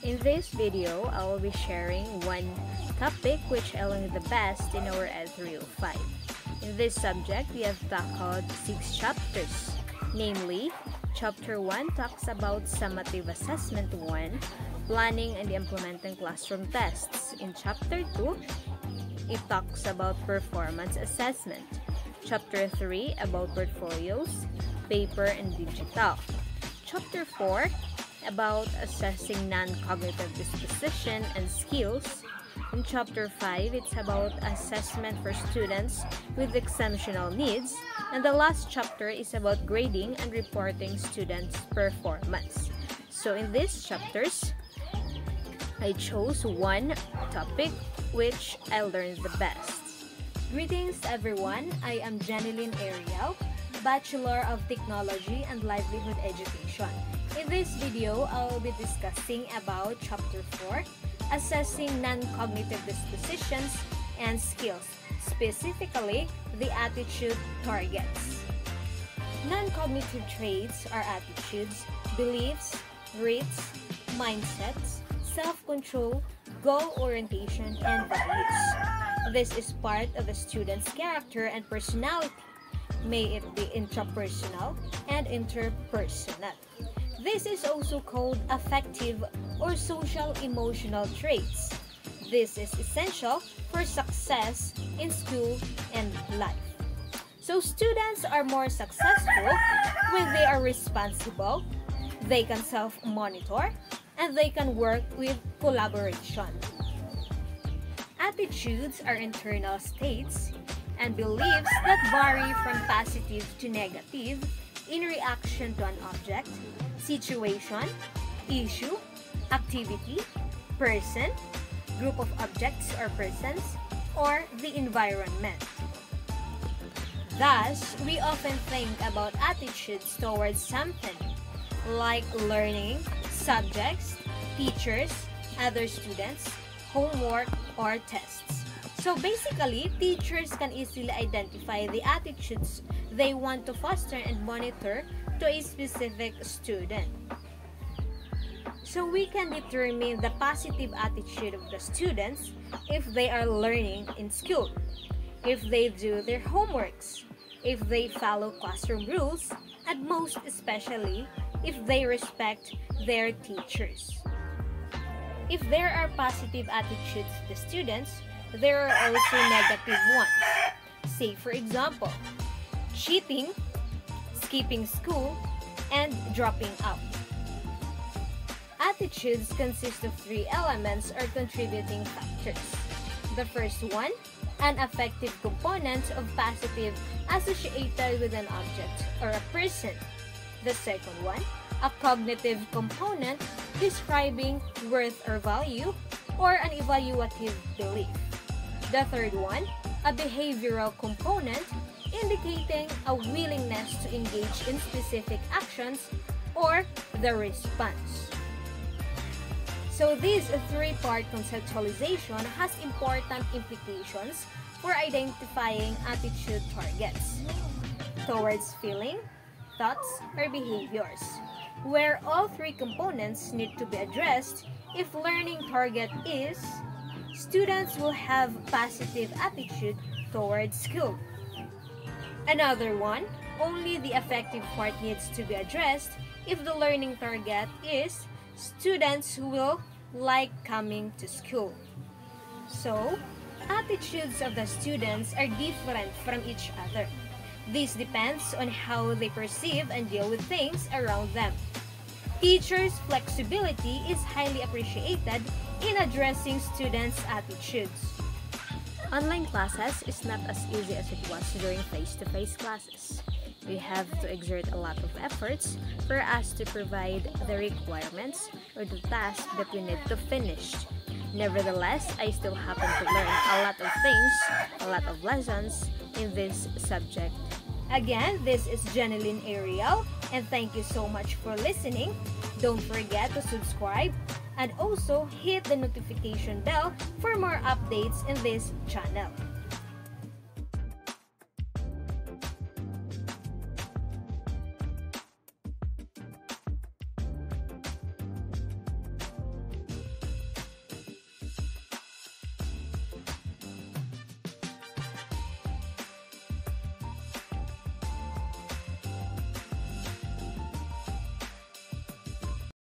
In this video, I will be sharing one topic which I learned the best in our Ed 305. In this subject, we have tackled 6 chapters. Namely, Chapter 1 talks about Summative Assessment 1, Planning and Implementing Classroom Tests. In Chapter 2, it talks about Performance Assessment. Chapter 3 about Portfolios, Paper and Digital. Chapter 4 about assessing non-cognitive disposition and skills. In Chapter 5, it's about assessment for students with exceptional needs. And the last chapter is about grading and reporting students' performance. So in these chapters, I chose one topic which I learned the best. Greetings everyone, I am Gennelyn, Bachelor of Technology and Livelihood Education. In this video, I will be discussing about Chapter 4, Assessing Non-Cognitive Dispositions and Skills, specifically the attitude targets. Non-cognitive traits are attitudes, beliefs, traits, mindsets, self-control, goal orientation, and values. This is part of a student's character and personality, may it be intrapersonal and interpersonal. This is also called affective or social emotional traits. This is essential for success in school and life. So students are more successful when they are responsible, they can self-monitor, and they can work with collaboration. Attitudes are internal states and beliefs that vary from positive to negative in reaction to an object, situation, issue, activity, person, group of objects or persons, or the environment. Thus, we often think about attitudes towards something like learning, subjects, teachers, other students, homework, or tests. So basically, teachers can easily identify the attitudes they want to foster and monitor to a specific student. So we can determine the positive attitude of the students if they are learning in school, if they do their homeworks, if they follow classroom rules, and most especially, if they respect their teachers. If there are positive attitudes to the students, there are also negative ones. Say for example, cheating, skipping school, and dropping out. Attitudes consist of 3 elements or contributing factors. The first one, an affective component of positive associated with an object or a person. The second one, a cognitive component describing worth or value or an evaluative belief. The third one, a behavioral component indicating a willingness to engage in specific actions or the response. So this 3-part conceptualization has important implications for identifying attitude targets towards feeling, thoughts, or behaviors, where all 3 components need to be addressed. If learning target is, students will have positive attitude towards school. Another one, only the affective part needs to be addressed. If the learning target is, students will like coming to school. So, attitudes of the students are different from each other. This depends on how they perceive and deal with things around them. Teachers' flexibility is highly appreciated in addressing students' attitudes. Online classes is not as easy as it was during face-to-face classes. We have to exert a lot of efforts for us to provide the requirements or the task that we need to finish. Nevertheless, I still happen to learn a lot of things, a lot of lessons in this subject. Again, this is Gennelyn, and thank you so much for listening. Don't forget to subscribe and also hit the notification bell for more updates in this channel.